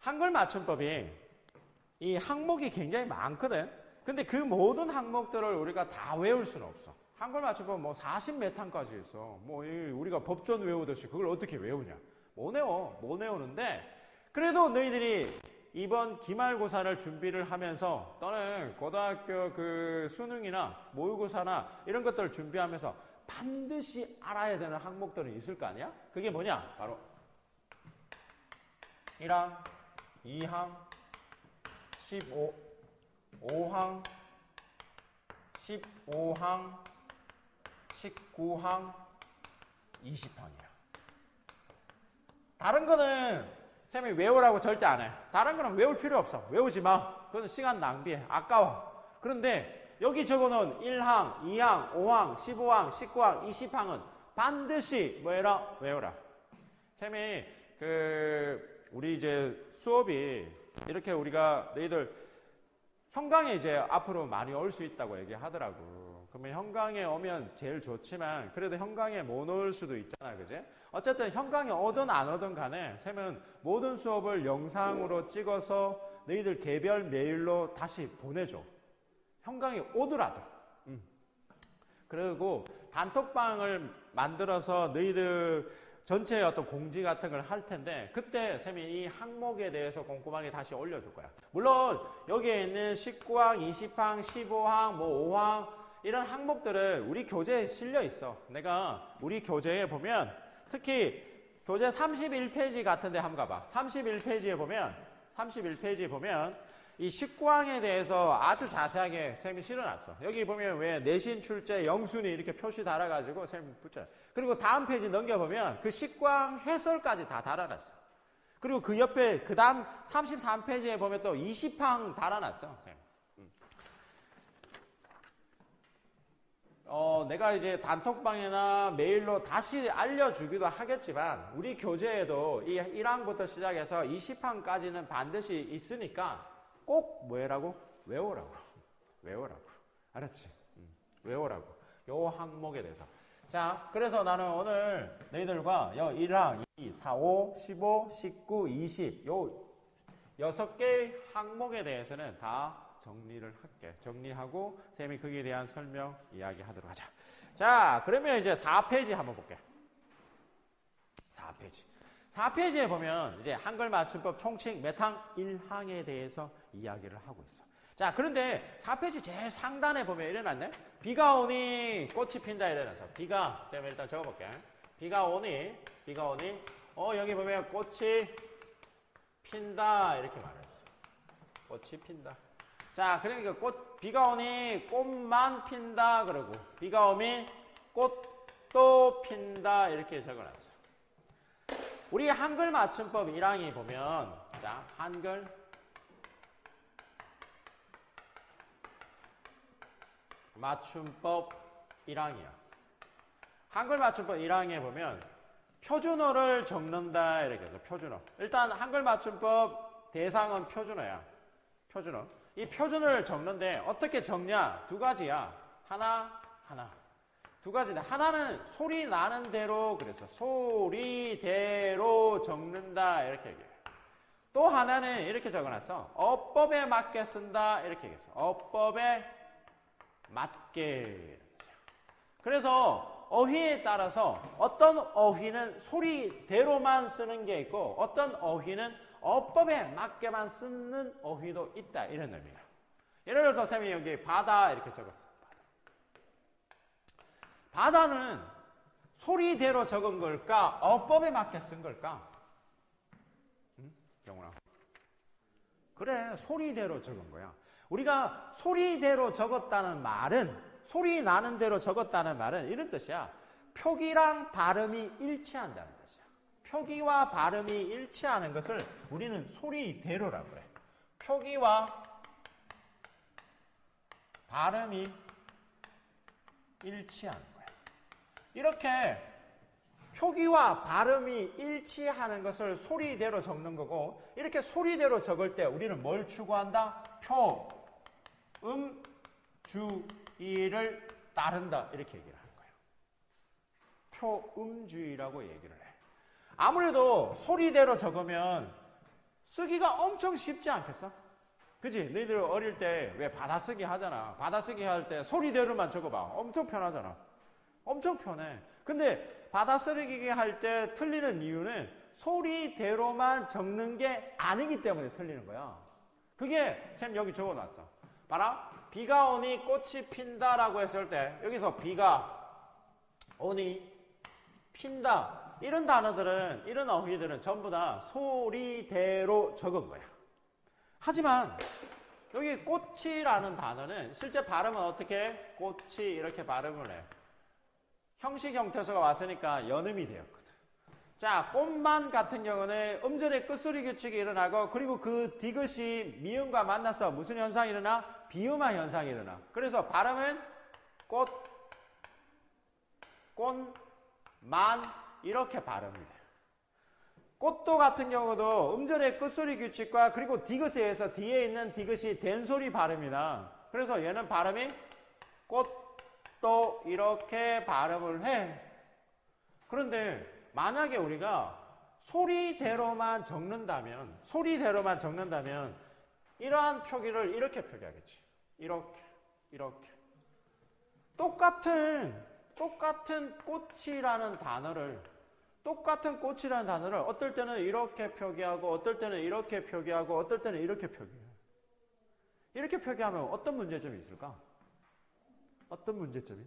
한글 맞춤법이 이 항목이 굉장히 많거든. 근데 그 모든 항목들을 우리가 다 외울 수는 없어. 한글 맞춤법 뭐 40몇 항까지 있어. 뭐 우리가 법전 외우듯이 그걸 어떻게 외우냐. 못 외우는데 그래도 너희들이 이번 기말고사를 준비를 하면서 또는 고등학교 그 수능이나 모의고사나 이런 것들을 준비하면서 반드시 알아야 되는 항목들은 있을 거 아니야? 그게 뭐냐? 바로 1항, 2항, 5항, 15항, 19항, 20항이야. 다른 거는 쌤이 외우라고 절대 안 해. 다른 거는 외울 필요 없어. 외우지 마. 그건 시간 낭비해. 아까워. 그런데 여기 적어놓은 1항, 2항, 5항, 15항, 19항, 20항은 반드시 뭐 해라? 외우라. 쌤이 우리 이제 수업이 이렇게 우리가 너희들 형강에 이제 앞으로 많이 올 수 있다고 얘기하더라고. 그러면 형강에 오면 제일 좋지만 그래도 형강에 못 올 수도 있잖아. 그지? 어쨌든 형강에 오든 안 오든 간에 쌤은 모든 수업을 영상으로 찍어서 너희들 개별 메일로 다시 보내줘. 형강에 오더라도. 그리고 단톡방을 만들어서 너희들 전체 어떤 공지 같은 걸 할 텐데 그때 쌤이 이 항목에 대해서 꼼꼼하게 다시 올려줄 거야. 물론 여기에 있는 19항, 20항, 15항, 뭐 5항 이런 항목들은 우리 교재에 실려 있어. 내가 우리 교재에 보면 특히 교재 31페이지 같은 데 한번 가봐. 31페이지에 보면 이 19항에 대해서 아주 자세하게 쌤이 실어놨어. 여기 보면 왜 내신 출제 영순위 이렇게 표시 달아가지고 쌤이 붙여요. 그리고 다음 페이지 넘겨보면 그 19항 해설까지 다 달아놨어. 그리고 그 옆에 그 다음 33페이지에 보면 또 20항 달아놨어. 쌤. 내가 이제 단톡방이나 메일로 다시 알려주기도 하겠지만 우리 교재에도 이 1항부터 시작해서 20항까지는 반드시 있으니까 꼭 뭐라고? 외우라고. 알았지? 외우라고. 요 항목에 대해서. 자, 그래서 나는 오늘 너희들과 1항, 2, 4, 5, 15, 19, 20 요 6개의 항목에 대해서는 다 정리를 할게. 정리하고 쌤이 거기에 대한 설명 이야기하도록 하자. 자, 그러면 이제 4페이지 한번 볼게. 4페이지에 보면 이제 한글 맞춤법 총칙 몇 항? 1항에 대해서 이야기를 하고 있어. 자, 그런데 4페이지 제일 상단에 보면 이래놨네. 비가 오니 꽃이 핀다 이래놨어. 비가, 제가 일단 적어볼게. 비가 오니, 여기 보면 꽃이 핀다 이렇게 말했어. 꽃이 핀다. 자, 그러니까 비가 오니 꽃만 핀다 그러고 비가 오면 꽃도 핀다 이렇게 적어놨어. 우리 한글 맞춤법 1항이 보면 자, 한글 맞춤법 1항이야. 한글 맞춤법 1항에 보면 표준어를 적는다 이렇게 해서 표준어. 일단 한글 맞춤법 대상은 표준어야. 표준어. 이 표준어를 적는데 어떻게 적냐? 두 가지야. 하나. 두 가지인데 하나는 소리 나는 대로 그래서 소리대로 적는다 이렇게 얘기해. 또 하나는 이렇게 적어놨어. 어법에 맞게 쓴다 이렇게 얘기했어. 어법에 맞게. 그래서 어휘에 따라서 어떤 어휘는 소리대로만 쓰는 게 있고 어떤 어휘는 어법에 맞게만 쓰는 어휘도 있다 이런 의미야. 예를 들어서 쌤이 여기 바다 이렇게 적었어. 바다는 소리대로 적은 걸까? 어법에 맞게 쓴 걸까? 응? 경훈아. 그래, 소리대로 적은 거야. 우리가 소리대로 적었다는 말은, 소리 나는 대로 적었다는 말은 이런 뜻이야. 표기랑 발음이 일치한다는 뜻이야. 표기와 발음이 일치하는 것을 우리는 소리대로라고 그래. 표기와 발음이 일치하는 거야. 이렇게 표기와 발음이 일치하는 것을 소리대로 적는 거고 이렇게 소리대로 적을 때 우리는 뭘 추구한다? 표음주의를 따른다 이렇게 얘기를 하는 거예요. 표음주의라고 얘기를 해. 아무래도 소리대로 적으면 쓰기가 엄청 쉽지 않겠어? 그지? 너희들 어릴 때 왜 받아쓰기 하잖아. 받아쓰기 할 때 소리대로만 적어봐. 엄청 편하잖아. 엄청 편해. 근데 받아쓰기 할 때 틀리는 이유는 소리대로만 적는 게 아니기 때문에 틀리는 거야. 그게 쌤 여기 적어놨어. 봐라. 비가 오니 꽃이 핀다라고 했을 때 여기서 비가 오니 핀다 이런 단어들은 이런 어휘들은 전부 다 소리대로 적은 거야. 하지만 여기 꽃이라는 단어는 실제 발음은 어떻게 해? 꽃이 이렇게 발음을 해. 형식 형태소가 왔으니까 연음이 되었거든. 자, 꽃만 같은 경우는 음절의 끝소리 규칙이 일어나고 그리고 그 디귿이 미음과 만나서 무슨 현상이 일어나? 비음화 현상이 일어나. 그래서 발음은 꽃, 꼰, 만 이렇게 발음이 돼. 꽃도 같은 경우도 음절의 끝소리 규칙과 그리고 디귿에 의해서 뒤에 있는 디귿이 된소리 발음이다. 그래서 얘는 발음이 꽃도 이렇게 발음을 해. 그런데 만약에 우리가 소리대로만 적는다면 이러한 표기를 이렇게 표기하겠지. 이렇게. 똑같은 꽃이라는 단어를 어떨 때는 이렇게 표기하고 어떨 때는 이렇게 표기하고 어떨 때는 이렇게 표기해요. 이렇게 표기하면 어떤 문제점이 있을까? 어떤 문제점이?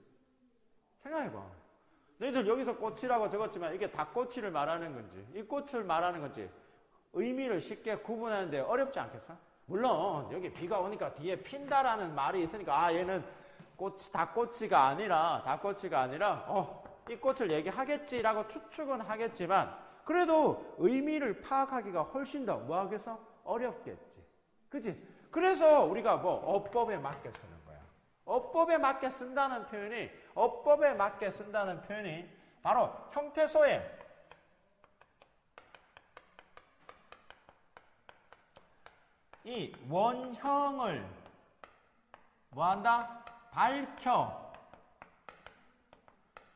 생각해봐. 너희들 여기서 꽃이라고 적었지만 이게 다 꽃을 말하는 건지 이 꽃을 말하는 건지 의미를 쉽게 구분하는데 어렵지 않겠어? 물론 여기 비가 오니까 뒤에 핀다라는 말이 있으니까 얘는 닭꼬치가 아니라 이 꽃을 얘기하겠지라고 추측은 하겠지만 그래도 의미를 파악하기가 훨씬 더 뭐하겠어? 어렵겠지. 그치? 그래서 우리가 어법에 맞게 쓰는 거야. 어법에 맞게 쓴다는 표현이 바로 형태소에 이 원형을 뭐한다? 밝혀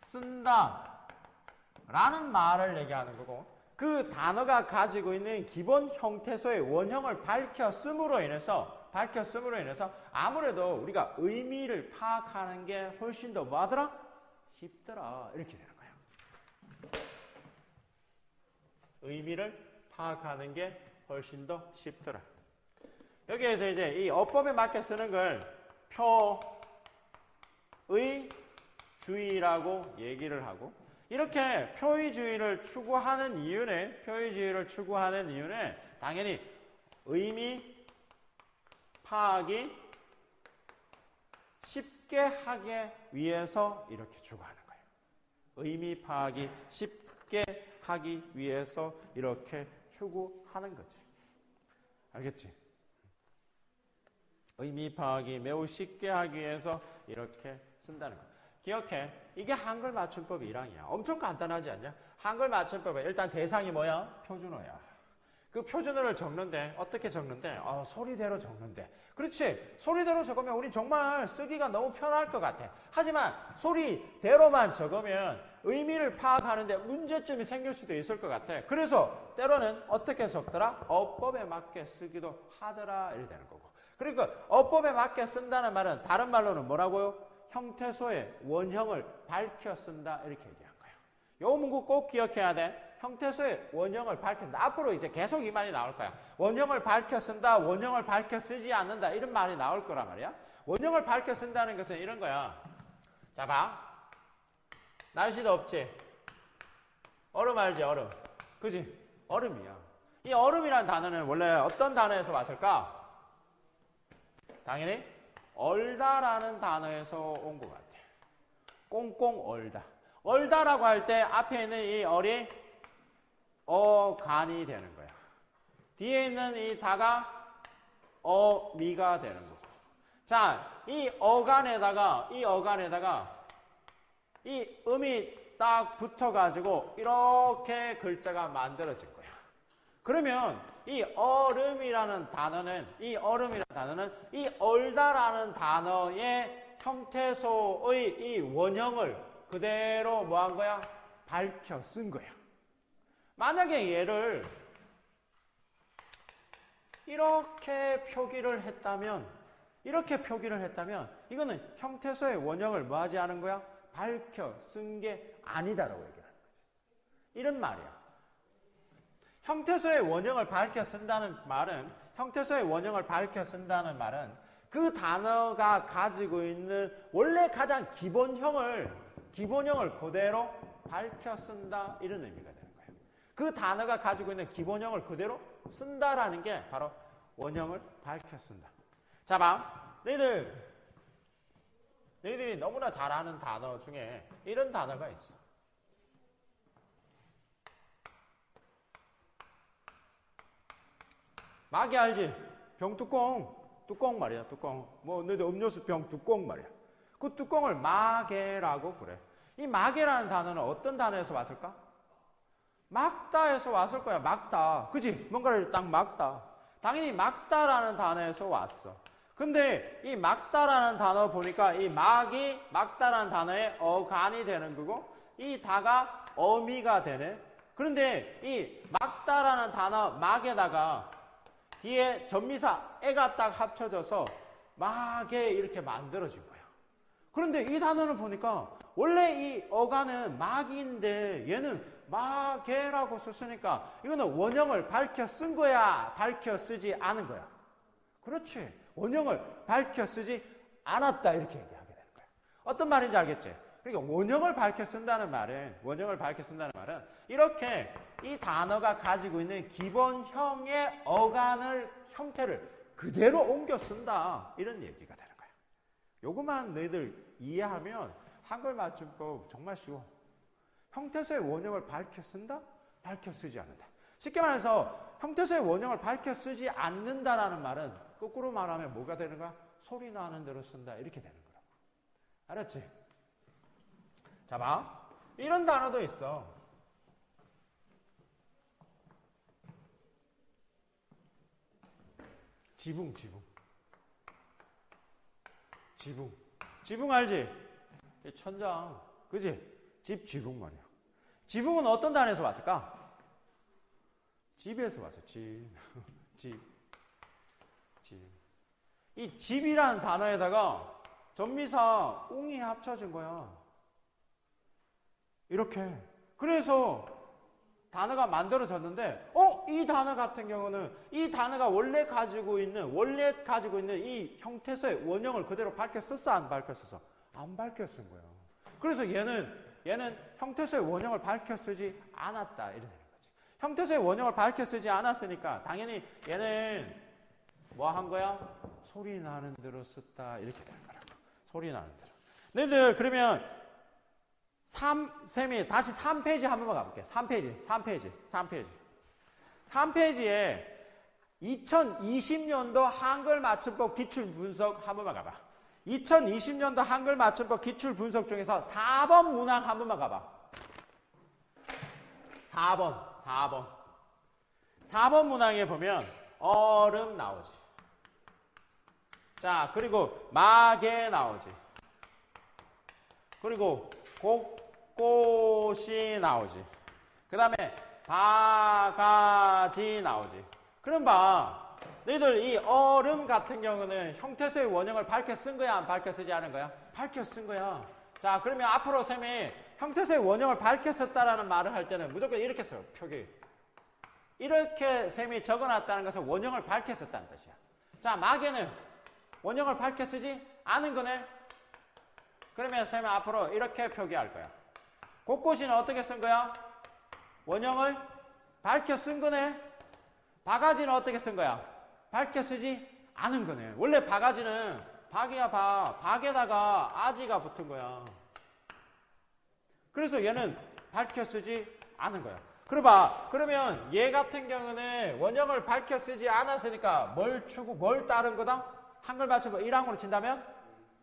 쓴다 라는 말을 얘기하는 거고 그 단어가 가지고 있는 기본 형태소의 원형을 밝혀 씀으로 인해서 아무래도 우리가 의미를 파악하는 게 훨씬 더 뭐하더라? 쉽더라 이렇게 되는 거야. 의미를 파악하는 게 훨씬 더 쉽더라. 여기에서 이제 이 어법에 맞게 쓰는 걸 표의주의라고 얘기를 하고 이렇게 표의주의를 추구하는 이유는 당연히 의미 파악이 쉽게 하기 위해서 이렇게 추구하는 거예요. 의미 파악이 쉽게 하기 위해서 이렇게 추구하는 거지. 알겠지? 의미 파악이 매우 쉽게 하기 위해서 이렇게 쓴다는 거예요. 기억해. 이게 한글 맞춤법 1항이야. 엄청 간단하지 않냐? 한글 맞춤법은 일단 대상이 뭐야? 표준어야. 그 표준어를 적는데 어떻게 적는데? 소리대로 적는데. 그렇지. 소리대로 적으면 우리 정말 쓰기가 너무 편할 것 같아. 하지만 소리대로만 적으면 의미를 파악하는데 문제점이 생길 수도 있을 것 같아. 그래서 때로는 어떻게 적더라? 어법에 맞게 쓰기도 하더라. 이렇게 되는 거고. 그러니까 어법에 맞게 쓴다는 말은 다른 말로는 뭐라고요? 형태소의 원형을 밝혀 쓴다. 이렇게 얘기한 거예요. 요 문구 꼭 기억해야 돼. 형태소의 원형을 밝혀 쓴다. 앞으로 이제 계속 이 말이 나올 거야. 원형을 밝혀 쓴다, 원형을 밝혀 쓰지 않는다. 이런 말이 나올 거란 말이야. 원형을 밝혀 쓴다는 것은 이런 거야. 자, 봐. 날씨도 없지. 얼음 알지, 얼음. 그지? 얼음이야. 이 얼음이라는 단어는 원래 어떤 단어에서 왔을까? 당연히 얼다라는 단어에서 온 것 같아. 꽁꽁 얼다. 얼다라고 할 때 앞에 있는 이 얼이 어간이 되는 거야. 뒤에 있는 이 다가 어미가 되는 거고. 자, 이 어간에다가 이 음이 딱 붙어가지고 이렇게 글자가 만들어진 거야. 그러면 이 얼음이라는 단어는 이 얼다라는 단어의 형태소의 이 원형을 그대로 뭐 한 거야? 밝혀 쓴 거야. 만약에 얘를 이렇게 표기를 했다면 이거는 형태소의 원형을 뭐 하지 않은 거야? 밝혀 쓴 게 아니다라고 얘기하는 거지. 이런 말이야. 형태소의 원형을 밝혀 쓴다는 말은 그 단어가 가지고 있는 원래 가장 기본형을 그대로 밝혀 쓴다 이런 의미가 되는 거예요. 그 단어가 가지고 있는 기본형을 그대로 쓴다라는 게 바로 원형을 밝혀 쓴다. 자, 봐. 너희들이 너무나 잘 아는 단어 중에 이런 단어가 있어. 마개 알지? 뚜껑 말이야, 뚜껑. 뭐, 너희들 음료수 병 뚜껑 말이야. 그 뚜껑을 마개라고 그래. 이 마개라는 단어는 어떤 단어에서 왔을까? 막다에서 왔을 거야, 막다. 그지? 뭔가를 딱 막다. 당연히 막다라는 단어에서 왔어. 근데 이 막다라는 단어 보니까 이 막이 막다라는 단어의 어간이 되는 거고 이 다가 어미가 되네. 그런데 이 막다라는 단어 막에다가 뒤에 전미사 애가 딱 합쳐져서 막에 이렇게 만들어진 거야. 그런데 이 단어는 보니까 원래 이 어간은 막인데 얘는 마개라고 썼으니까 이거는 원형을 밝혀 쓴 거야? 밝혀 쓰지 않은 거야? 그렇지. 원형을 밝혀 쓰지 않았다 이렇게 얘기하게 되는 거야. 어떤 말인지 알겠지? 그러니까 원형을 밝혀 쓴다는 말은 이렇게 이 단어가 가지고 있는 기본형의 어간을 형태를 그대로 옮겨 쓴다 이런 얘기가 되는 거야. 요것만 너희들 이해하면 한글 맞춤법 정말 쉬워. 형태소의 원형을 밝혀 쓴다? 밝혀 쓰지 않는다. 쉽게 말해서 형태소의 원형을 밝혀 쓰지 않는다라는 말은 거꾸로 말하면 뭐가 되는 거야? 소리 나는 대로 쓴다 이렇게 되는 거라고. 알았지? 자, 봐. 이런 단어도 있어. 지붕 알지? 천장, 그지? 집 지붕 말이야. 지붕은 어떤 단어에서 왔을까? 집에서 왔어. 집. 이 집이라는 단어에다가 전미사 웅이 합쳐진 거야. 이렇게. 그래서 단어가 만들어졌는데, 이 단어 같은 경우는 이 단어가 원래 가지고 있는 이 형태소의 원형을 그대로 밝혀 썼어, 안 밝혀 썼어? 안 밝혀 쓴 거야. 그래서 얘는 형태소의 원형을 밝혀 쓰지 않았다. 이렇게 되는 거지. 형태소의 원형을 밝혀 쓰지 않았으니까 당연히 얘는 뭐 한 거야? 소리 나는 대로 썼다. 이렇게 되는 거라고. 소리 나는 대로. 너희들 그러면 다시 3페이지 한 번만 가볼게. 3페이지에 2020년도 한글 맞춤법 기출 분석 한 번만 가봐. 2020년도 한글 맞춤법 기출 분석 중에서 4번 문항 한 번만 가봐. 4번 문항에 보면 얼음 나오지. 자, 그리고 마개 나오지. 그리고 곳곳이 나오지. 그 다음에 바가지 나오지. 그럼 봐. 너희들 이 얼음 같은 경우는 형태소의 원형을 밝혀 쓴 거야? 안 밝혀 쓰지 않은 거야? 밝혀 쓴 거야. 자, 그러면 앞으로 쌤이 형태소의 원형을 밝혀 썼다라는 말을 할 때는 무조건 이렇게 써요. 표기. 이렇게 쌤이 적어놨다는 것은 원형을 밝혀 썼다는 뜻이야. 자, 마개는 원형을 밝혀 쓰지 않은 거네. 그러면 쌤이 앞으로 이렇게 표기할 거야. 곳곳이는 어떻게 쓴 거야? 원형을 밝혀 쓴 거네. 바가지는 어떻게 쓴 거야? 밝혀 쓰지 않은 거네. 원래 바가지는 박이야 박에다가 아지가 붙은 거야. 그래서 얘는 밝혀 쓰지 않은 거야. 그러면 얘 같은 경우는 원형을 밝혀 쓰지 않았으니까 뭘 따른 거다? 한글 맞춤법 1항으로 친다면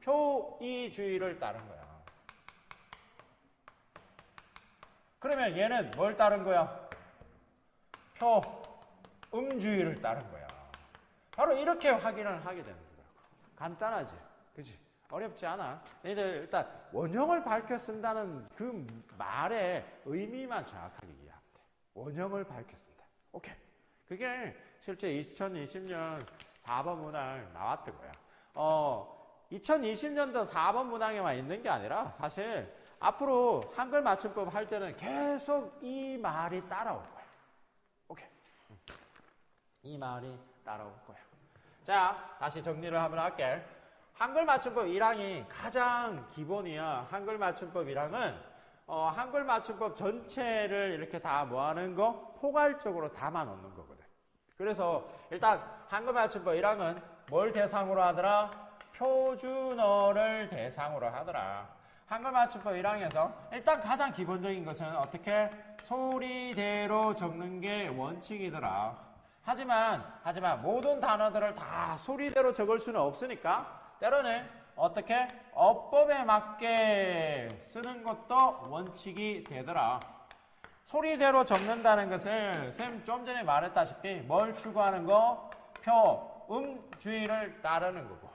표이주의를 따른 거야. 그러면 얘는 뭘 따른 거야? 음주의를 따른 거야. 바로 이렇게 확인을 하게 되는 거야. 간단하지? 그치? 어렵지 않아. 얘들 일단 원형을 밝혀 쓴다는 그 말의 의미만 정확하게 이해하면 돼. 원형을 밝혀 쓴다. 오케이. 그게 실제 2020년 4번 문항 나왔던 거야. 2020년도 4번 문항에만 있는 게 아니라 사실 앞으로 한글 맞춤법 할 때는 계속 이 말이 따라올 거야. 오케이. 이 말이 따라올 거야. 자, 다시 정리를 한번 할게. 한글 맞춤법 1항이 가장 기본이야. 한글 맞춤법 1항은 한글 맞춤법 전체를 이렇게 다 뭐하는 거? 포괄적으로 담아 놓는 거거든. 그래서 일단 한글 맞춤법 1항은 뭘 대상으로 하더라? 표준어를 대상으로 하더라. 한글 맞춤법 1항에서 일단 가장 기본적인 것은 어떻게? 소리대로 적는 게 원칙이더라. 하지만 모든 단어들을 다 소리대로 적을 수는 없으니까 때로는 어떻게? 어법에 맞게 쓰는 것도 원칙이 되더라. 소리대로 적는다는 것을 쌤 좀 전에 말했다시피 뭘 추구하는 거? 주의를 따르는 거고.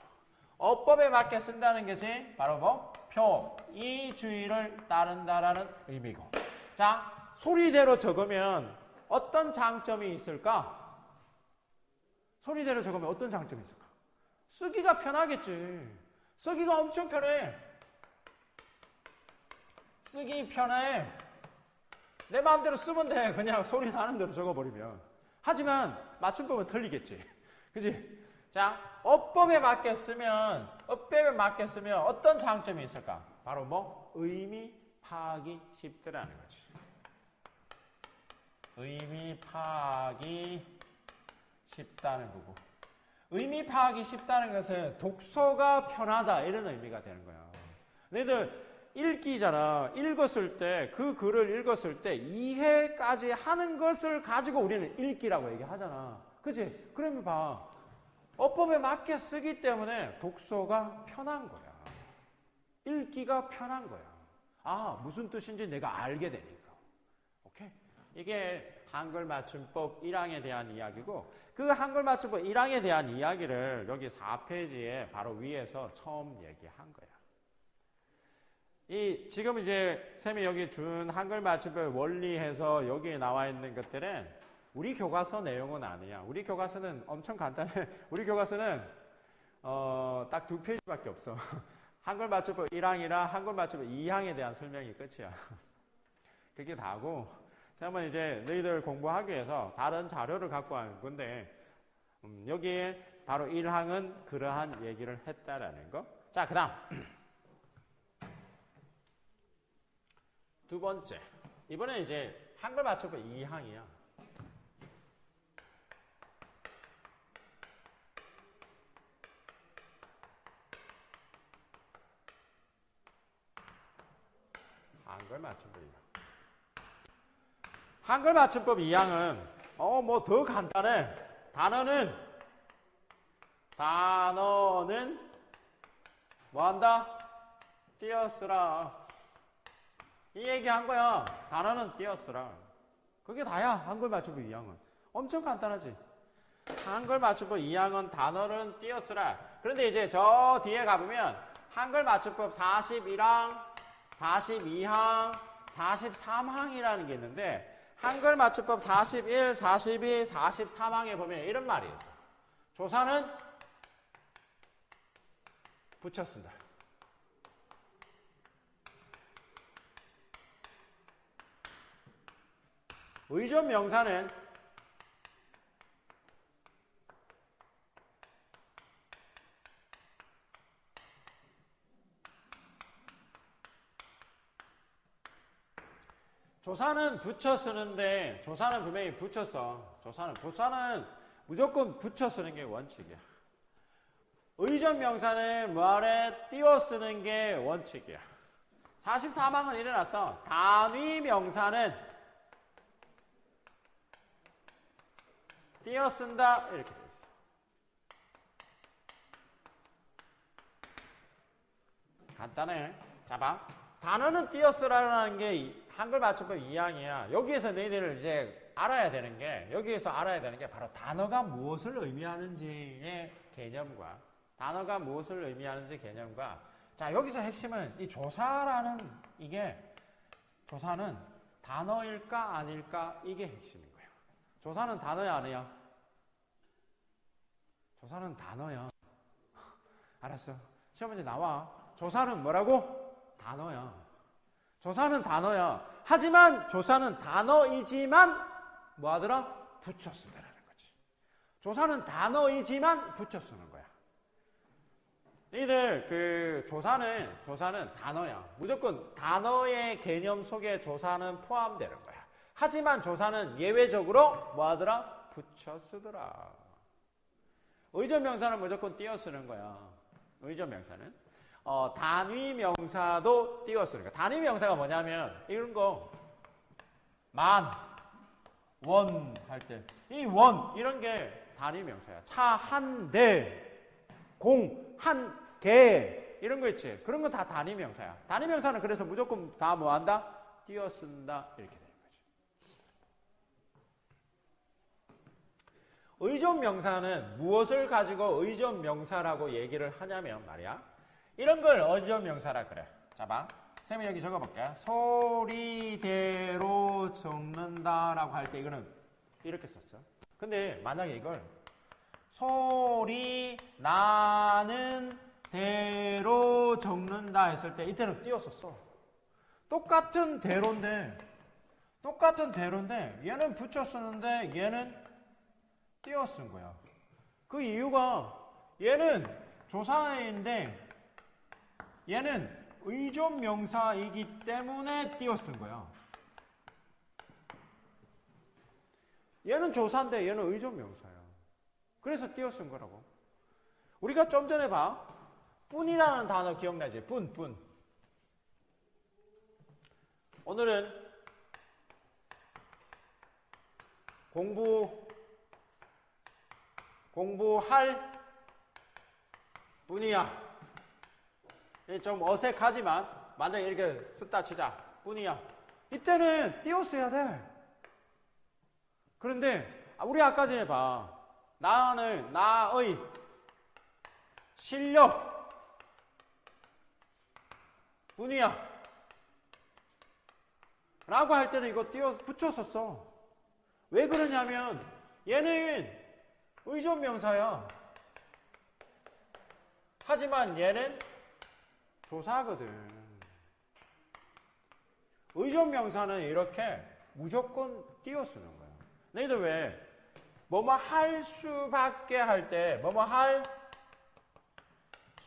어법에 맞게 쓴다는 것이 바로 뭐? 이주의를 따른다라는 의미고. 자, 소리대로 적으면 어떤 장점이 있을까? 소리대로 적으면 어떤 장점이 있을까? 쓰기가 편하겠지. 쓰기가 엄청 편해. 쓰기 편해. 내 마음대로 쓰면 돼. 그냥 소리 나는 대로 적어버리면. 하지만 맞춤법은 틀리겠지. 그치? 자, 어법에 맞게 쓰면 어떤 장점이 있을까? 바로 뭐? 의미 파악이 쉽더라는 거지. 의미 파악이 쉽다는 거고. 의미 파악이 쉽다는 것은 독서가 편하다 이런 의미가 되는 거야. 너희들 읽기잖아. 읽었을 때 그 글을 읽었을 때 이해까지 하는 것을 가지고 우리는 읽기라고 얘기하잖아. 그치? 그러면 봐. 어법에 맞게 쓰기 때문에 독서가 편한 거야. 읽기가 편한 거야. 아, 무슨 뜻인지 내가 알게 되니까. 오케이? 이게 한글 맞춤법 1항에 대한 이야기고, 그 한글 맞춤법 1항에 대한 이야기를 여기 4페이지에 바로 위에서 처음 얘기한 거야. 지금 이제 쌤이 여기 준 한글 맞춤법 원리해서 여기에 나와 있는 것들은 우리 교과서 내용은 아니야. 우리 교과서는 엄청 간단해. 우리 교과서는 딱 2페이지밖에 없어. 한글 맞춤법 1항이랑 한글 맞춤법 2항에 대한 설명이 끝이야. 그게 다고. 쌤은 이제 너희들 공부하기 위해서 다른 자료를 갖고 온 건데 여기에 바로 1항은 그러한 얘기를 했다라는 거. 자, 그 다음 두 번째. 이번에 이제 한글 맞춤법 2항이야. 한글 맞춤법 2항. 한글 맞춤법 2항은 뭐 더 간단해. 단어는 뭐 한다? 띄어쓰라. 이 얘기 한 거야. 단어는 띄어쓰라. 그게 다야. 한글 맞춤법 2항은. 엄청 간단하지. 한글 맞춤법 2항은 단어는 띄어쓰라. 그런데 이제 저 뒤에 가보면 한글 맞춤법 41항, 42항, 43항이라는 게 있는데 한글 맞춤법 41, 42, 43항에 보면 이런 말이 있어. 조사는 붙여 쓴다. 의존 명사는 조사는 붙여 쓰는데 조사는 분명히 붙여 써. 조사는 무조건 붙여 쓰는 게 원칙이야. 의존 명사는 뭐하래? 띄워 쓰는 게 원칙이야. 44항은 일어났어. 단위 명사는 띄어 쓴다 이렇게 돼 있어. 간단해. 자, 봐. 단어는 띄어 쓰라는 게 한글 맞춤법 2항이야. 여기에서 너희들 이제 알아야 되는 게 바로 단어가 무엇을 의미하는지의 개념과 자, 여기서 핵심은 이 조사라는 조사는 단어일까 아닐까 이게 핵심인 거야. 조사는 단어야 아니야? 조사는 단어야. 알았어. 시험 문제 나와. 조사는 뭐라고? 단어야. 조사는 단어야. 하지만 조사는 단어이지만 뭐 하더라? 붙여 쓰더라는 거지. 조사는 단어이지만 붙여 쓰는 거야. 너희들 조사는 단어야. 무조건 단어의 개념 속에 조사는 포함되는 거야. 하지만 조사는 예외적으로 뭐 하더라? 붙여 쓰더라. 의존 명사는 무조건 띄어 쓰는 거야. 의존 명사는. 단위 명사도 띄어 쓰는 거야. 단위 명사가 뭐냐면 이런 거 만, 원 할 때 이 원 이런 게 단위 명사야. 차 한 대, 공 한 개 이런 거 있지. 그런 건 다 단위 명사야. 단위 명사는 그래서 무조건 다 뭐 한다? 띄어 쓴다 이렇게 되는 거지. 의존 명사는 무엇을 가지고 의존 명사라고 얘기를 하냐면 말이야. 이런 걸 의존 명사라 그래. 자 봐. 쌤이 여기 적어볼게. 소리대로 적는다라고 할 때 이거는 이렇게 썼어. 근데 만약에 이걸 소리 나는 대로 적는다 했을 때 이때는 띄었었어. 똑같은 대로인데 얘는 붙여 쓰는데 얘는 띄어 쓴 거야. 그 이유가 얘는 조사인데 얘는 의존 명사이기 때문에 띄어 쓴 거야. 얘는 조사인데 얘는 의존 명사야. 그래서 띄어 쓴 거라고. 우리가 좀 전에 봐. 뿐이라는 단어 기억나지? 뿐. 오늘은 공부할 뿐이야. 좀 어색하지만 만약에 이렇게 쓰다 치자. 뿐이야. 이때는 띄어 써야 돼. 그런데 우리 아까 전에 봐. 나의 실력 뿐이야 라고 할 때는 이거 붙여서 써. 왜 그러냐면 얘는 의존 명사야. 하지만 얘는 조사거든. 의존 명사는 이렇게 무조건 띄어 쓰는 거야. 너희들 왜 뭐뭐 할 수밖에 할 때 뭐뭐 할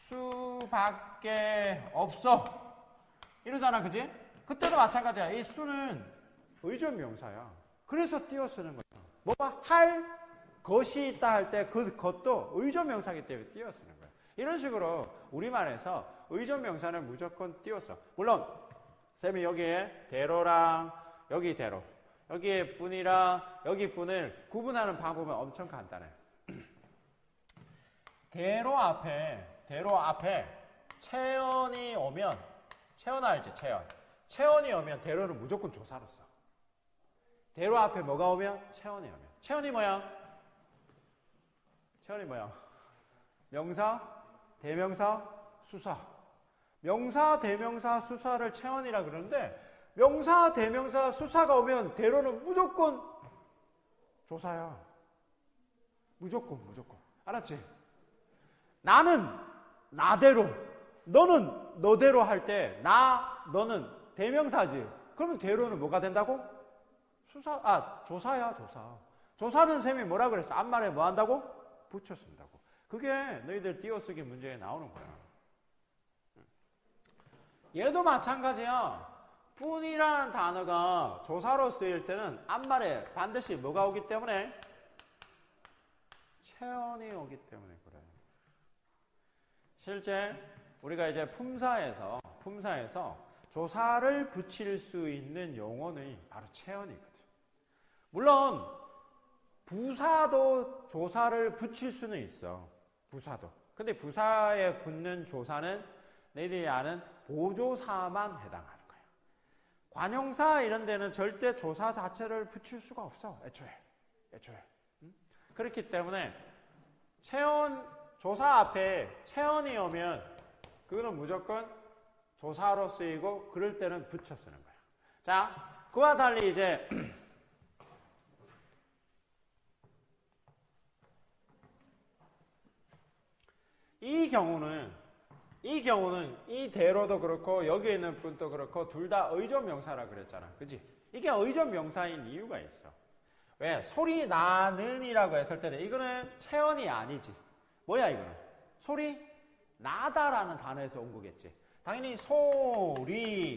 수밖에 없어 이러잖아, 그지? 그때도 마찬가지야. 이 수는 의존 명사야. 그래서 띄어 쓰는 거야. 뭐뭐 할 것이 있다 할 때 그것도 의존 명사이기 때문에 띄어 쓰는 거야. 이런 식으로 우리말에서 의존 명사는 무조건 띄어 써. 물론 쌤이 여기에 대로랑 여기 대로 여기에 뿐이랑 여기 뿐을 구분하는 방법은 엄청 간단해. 대로 앞에 체언이 오면, 체언 알지? 체언이 오면 대로는 무조건 조사로 써. 대로 앞에 뭐가 오면? 체언이 오면. 체언이 뭐야? 명사, 대명사, 수사. 명사, 대명사, 수사를 체언이라 그러는데 명사, 대명사, 수사가 오면 대로는 무조건 조사야. 무조건. 알았지? 나는 나대로, 너는 너대로 할 때 너는 대명사지. 그러면 대로는 뭐가 된다고? 조사야. 조사는 쌤이 뭐라 그랬어? 앞말에 뭐 한다고? 붙여 쓴다고. 그게 너희들 띄어쓰기 문제에 나오는 거야. 얘도 마찬가지야. 뿐이라는 단어가 조사로 쓰일 때는 앞말에 반드시 뭐가 오기 때문에? 체언이 오기 때문에 그래. 실제 우리가 이제 품사에서 조사를 붙일 수 있는 용어는 바로 체언이거든. 물론 부사도 조사를 붙일 수는 있어. 부사도. 근데 부사에 붙는 조사는 너희들이 아는 보조사만 해당하는 거야. 관용사 이런 데는 절대 조사 자체를 붙일 수가 없어. 애초에. 응? 그렇기 때문에 조사 앞에 체언이 오면 그거는 무조건 조사로 쓰이고 그럴 때는 붙여 쓰는 거야. 자, 그와 달리 이제 이 경우는 이 대로도 그렇고 여기 있는 분도 그렇고 둘 다 의존 명사라 그랬잖아. 그지? 이게 의존 명사인 이유가 있어. 왜? 소리 나는이라고 했을 때는 이거는 체언이 아니지. 뭐야 이거는? 소리 나다라는 단어에서 온 거겠지. 당연히 소리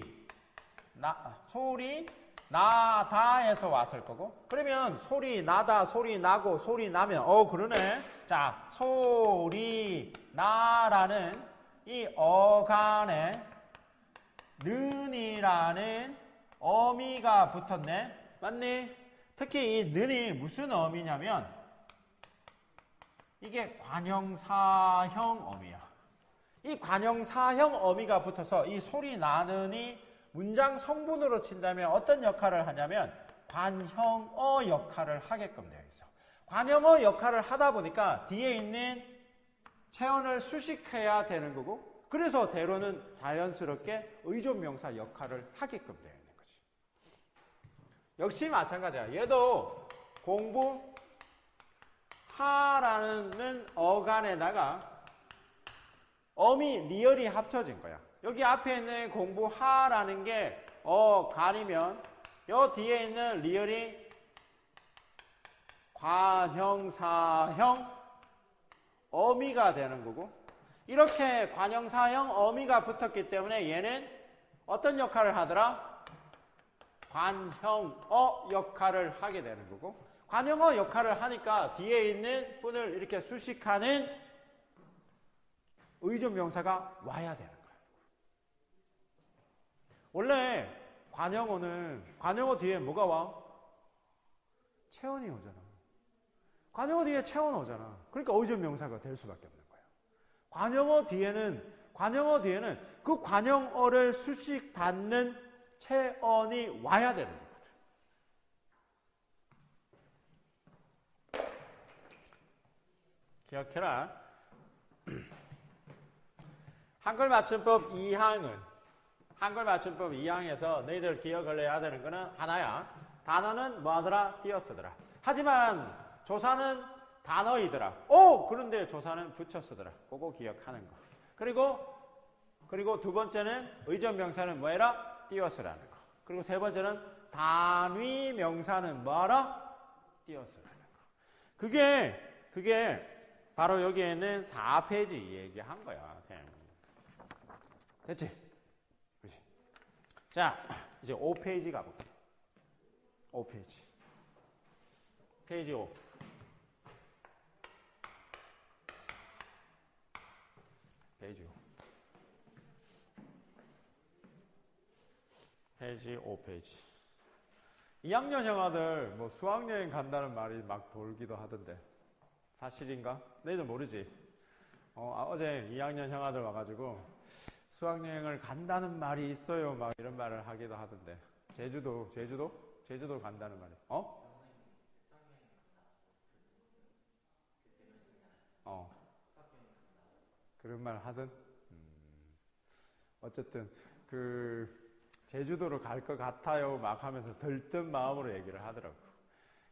나다에서 왔을 거고. 그러면 소리 나다, 소리 나고, 소리 나면 그러네. 자, 소리 나라는 이 어간에 는이라는 어미가 붙었네. 맞니? 특히 이 는이 무슨 어미냐면 이게 관형사형 어미야. 이 관형사형 어미가 붙어서 이 소리 나는이 문장 성분으로 친다면 어떤 역할을 하냐면 관형어 역할을 하게끔 되어 있어. 관형어 역할을 하다 보니까 뒤에 있는 체언을 수식해야 되는 거고, 그래서 대로는 자연스럽게 의존명사 역할을 하게끔 되어 있는 거지. 역시 마찬가지야. 얘도 공부하라는 어간에다가 어미 리얼이 합쳐진 거야. 여기 앞에 있는 공부하라는 게 어간이면 요 뒤에 있는 리얼이 관형사형 어미가 되는 거고, 이렇게 관형사형 어미가 붙었기 때문에 얘는 어떤 역할을 하더라? 관형어 역할을 하게 되는 거고, 관형어 역할을 하니까 뒤에 있는 분을 이렇게 수식하는 의존명사가 와야 되는 거야. 원래 관형어 뒤에 뭐가 와? 체언이 오잖아. 관형어 뒤에 체언 오잖아. 그러니까 의존명사가 될 수밖에 없는 거야. 관형어 뒤에는 그 관형어를 수식받는 체언이 와야 되는 거거든. 기억해라. 한글 맞춤법 2항에서 너희들 기억을 해야 되는 거는 하나야. 단어는 뭐하더라? 띄어쓰더라. 하지만 조사는 단어이더라. 그런데 조사는 붙여 쓰더라. 그거 기억하는 거. 그리고 두 번째는 의존명사는 뭐해라? 띄어쓰라는 거. 그리고 세 번째는 단위명사는 뭐하라? 띄어쓰라는 거. 그게 바로 여기에는 4페이지 얘기한 거야, 쌤. 됐지? 그렇지. 자, 이제 5페이지 가볼게. 5페이지. 페이지 5. 페이지 5페이지. 2학년 형아들 뭐 수학여행 간다는 말이 막 돌기도 하던데 사실인가? 너희들 모르지? 어제 2학년 형아들 와가지고 수학여행을 간다는 말이 있어요 막 이런 말을 하기도 하던데. 제주도 간다는 말이 그런 말 하든. 어쨌든 제주도로 갈 것 같아요 막 하면서 들뜬 마음으로 얘기를 하더라고.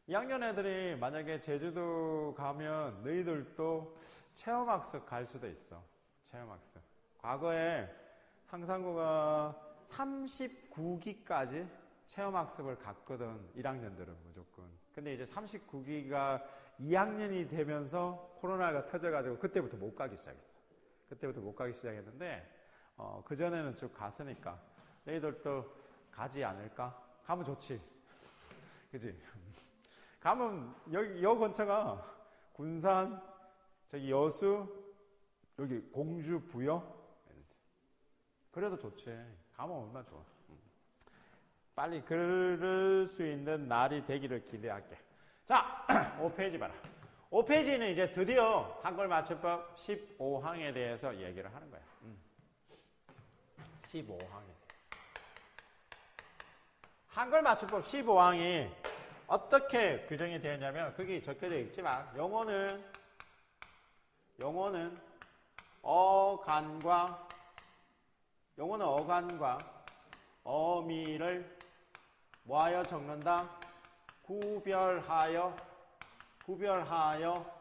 2학년 애들이 만약에 제주도 가면 너희들도 체험학습 갈 수도 있어. 체험학습. 과거에 상상고가 39기까지 체험학습을 갔거든. 1학년들은 무조건. 근데 이제 39기가 2학년이 되면서 코로나가 터져가지고 그때부터 못 가기 시작했는데 그전에는 쭉 갔으니까 너희들도 가지 않을까? 가면 좋지. 그지? 가면 여 근처가 군산, 저기 여수, 여기 공주, 부여. 그래도 좋지. 가면 얼마나 좋아. 빨리 그럴 수 있는 날이 되기를 기대할게. 자, 5페이지 봐라. 5페이지는 이제 드디어 한글 맞춤법 15항에 대해서 얘기를 하는 거야. 15항에 대해서. 한글 맞춤법 15항이 어떻게 규정이 되어 있냐면 거기 적혀져 있지만 영어는 어간과 어미를 뭐하여 적는다? 구별하여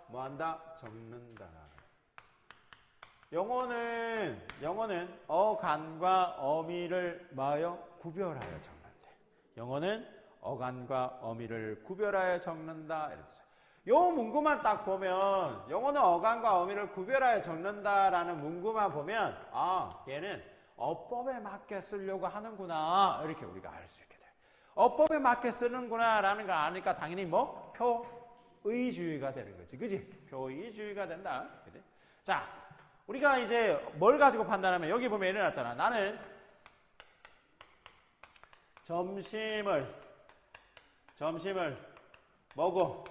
뭐한다? 적는다. 영어는 어간과 어미를 뭐하여 구별하여 적는다. 영어는 어간과 어미를 구별하여 적는다. 이렇게. 요 문구만 딱 보면 영어는 어간과 어미를 구별하여 적는다라는 문구만 보면 얘는 어법에 맞게 쓰려고 하는구나 이렇게 우리가 알 수 있게 돼요. 어법에 맞게 쓰는구나라는 걸 아니까 당연히 뭐 표의주의가 되는 거지, 그지? 표의주의가 된다. 그지? 자, 우리가 이제 뭘 가지고 판단하면 여기 보면 일어났잖아. 나는 점심을 먹어.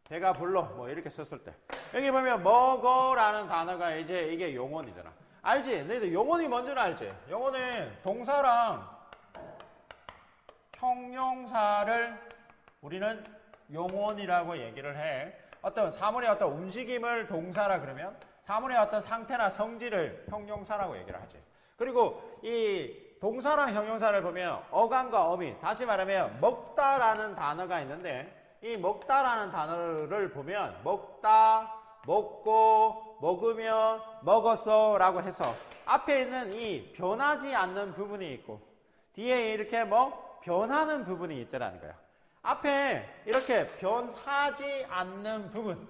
배가 불러. 뭐 이렇게 썼을 때 여기 보면 먹어라는 단어가 이제 이게 용언이잖아. 알지? 너희들 용언이 뭔지는 알지? 용언은 동사랑 형용사를 우리는 용언이라고 얘기를 해. 어떤 사물의 어떤 움직임을 동사라 그러면 사물의 어떤 상태나 성질을 형용사라고 얘기를 하지. 그리고 이 동사랑 형용사를 보면 어간과 어미, 다시 말하면 먹다라는 단어가 있는데 이 먹다라는 단어를 보면 먹다, 먹고, 먹으면, 먹었어 라고 해서 앞에 있는 이 변하지 않는 부분이 있고 뒤에 이렇게 뭐 변하는 부분이 있더라는 거야. 앞에 이렇게 변하지 않는 부분,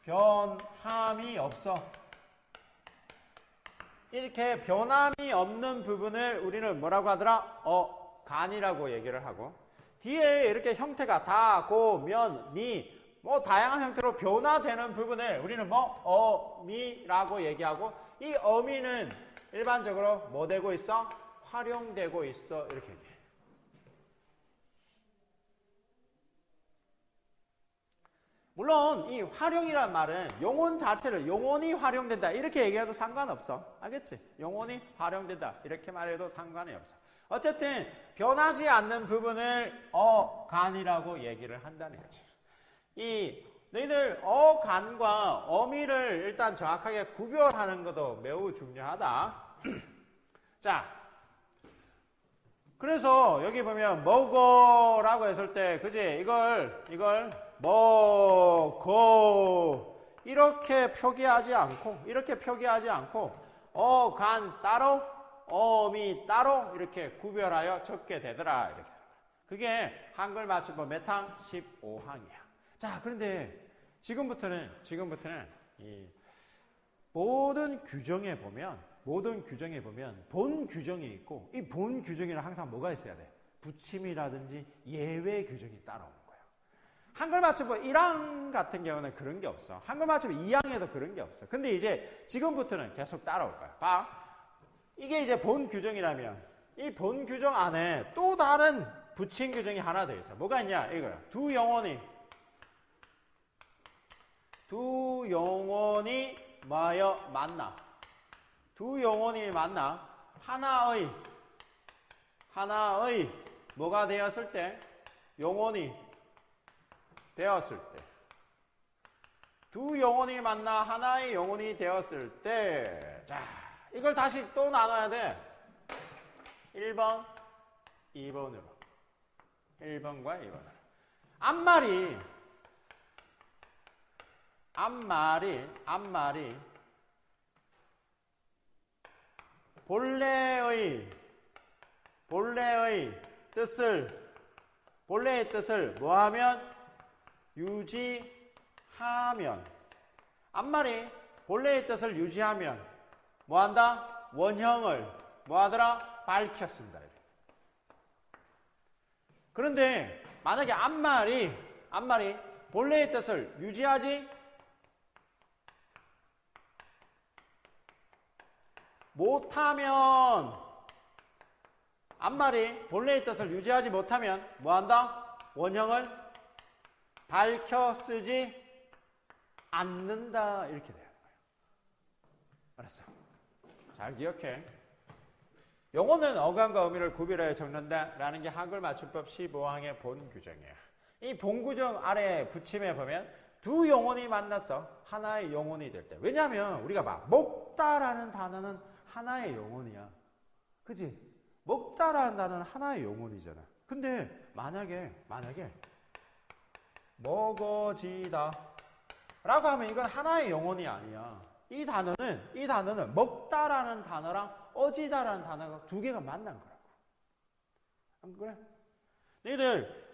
변함이 없어. 이렇게 변함이 없는 부분을 우리는 뭐라고 하더라? 간이라고 얘기를 하고 뒤에 이렇게 형태가 다, 고, 면, 미 뭐 다양한 형태로 변화되는 부분을 우리는 뭐 어미라고 얘기하고 이 어미는 일반적으로 뭐 되고 있어? 활용되고 있어 이렇게 얘기해. 물론 이 활용이란 말은 용언 자체를 용언이 활용된다 이렇게 얘기해도 상관없어. 알겠지? 용언이 활용된다 이렇게 말해도 상관이 없어. 어쨌든 변하지 않는 부분을 어간이라고 얘기를 한다는 거지. 이 너희들 어간과 어미를 일단 정확하게 구별하는 것도 매우 중요하다. 자, 그래서 여기 보면 먹어라고 했을 때 그지? 이걸 먹어 이렇게 표기하지 않고 어간 따로 어미 따로 이렇게 구별하여 적게 되더라. 이렇게. 그게 한글 맞춤법 메탕 15항이야. 자, 그런데 지금부터는 이 모든 규정에 보면 본 규정이 있고 이 본 규정에는 항상 뭐가 있어야 돼? 붙임이라든지 예외 규정이 따라오는 거야. 한글 맞춤법 1항 같은 경우는 그런 게 없어. 한글 맞춤법 2항에도 그런 게 없어. 근데 이제 지금부터는 계속 따라올 거야. 봐. 이게 이제 본 규정이라면 이 본 규정 안에 또 다른 붙임 규정이 하나 더 있어. 뭐가 있냐? 이거야. 두 영혼이 뭐하여 만나. 두 영혼이 만나 하나의 뭐가 되었을 때? 영혼이 되었을 때. 두 영혼이 만나 하나의 영혼이 되었을 때. 자, 이걸 다시 또 나눠야 돼. 1번, 2번으로. 1번과 2번으로. 앞말이 본래의 뜻을 뭐하면? 유지하면. 앞말이 본래의 뜻을 유지하면 뭐한다? 원형을 뭐하더라? 밝혔습니다. 그런데 만약에 앞말이 본래의 뜻을 유지하지 못하면 앞말이 본래의 뜻을 유지하지 못하면 뭐한다? 원형을 밝혀 쓰지 않는다 이렇게 되는 거예요. 알았어? 잘 기억해. 영어는 어간과 어미를 구별하여 적는다라는 게 한글 맞춤법 15항의 본 규정이야. 이 본 규정 아래 붙임에 보면 두 영혼이 만나서 하나의 영혼이 될 때. 왜냐하면 우리가 봐. 먹다라는 단어는 하나의 영혼이야. 그치? 먹다라는 단어는 하나의 영혼이잖아. 근데 만약에 먹어지다 라고 하면 이건 하나의 영혼이 아니야. 이 단어는 먹다라는 단어랑 어지다라는 단어가 두 개가 만난 거라고. 안 그래? 너희들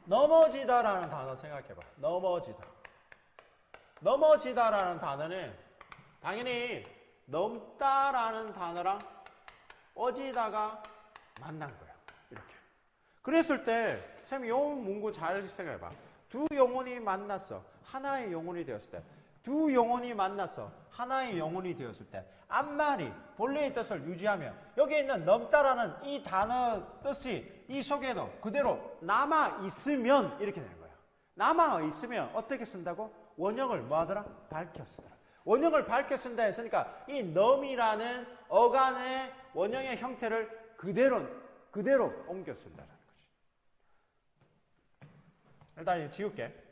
넘어지다라는 단어 생각해봐. 넘어지다라는 단어는 당연히 넘다라는 단어랑 어지다가 만난 거야. 이렇게. 그랬을 때 쌤이 요 문구 잘 생각해봐. 두 영혼이 만났어. 하나의 영혼이 되었을 때. 두 영혼이 만났어. 하나의 영혼이 되었을 때. 앞말이 본래의 뜻을 유지하면 여기에 있는 넘다라는 이 단어 뜻이 이 속에도 그대로 남아있으면 이렇게 되는 거야. 남아있으면 어떻게 쓴다고? 원형을 뭐하더라? 밝혀 쓰더라. 원형을 밝혀 쓴다 했으니까 이 넘이라는 어간의 원형의 형태를 그대로 옮겨 쓴다는 거지. 일단 이거 지울게.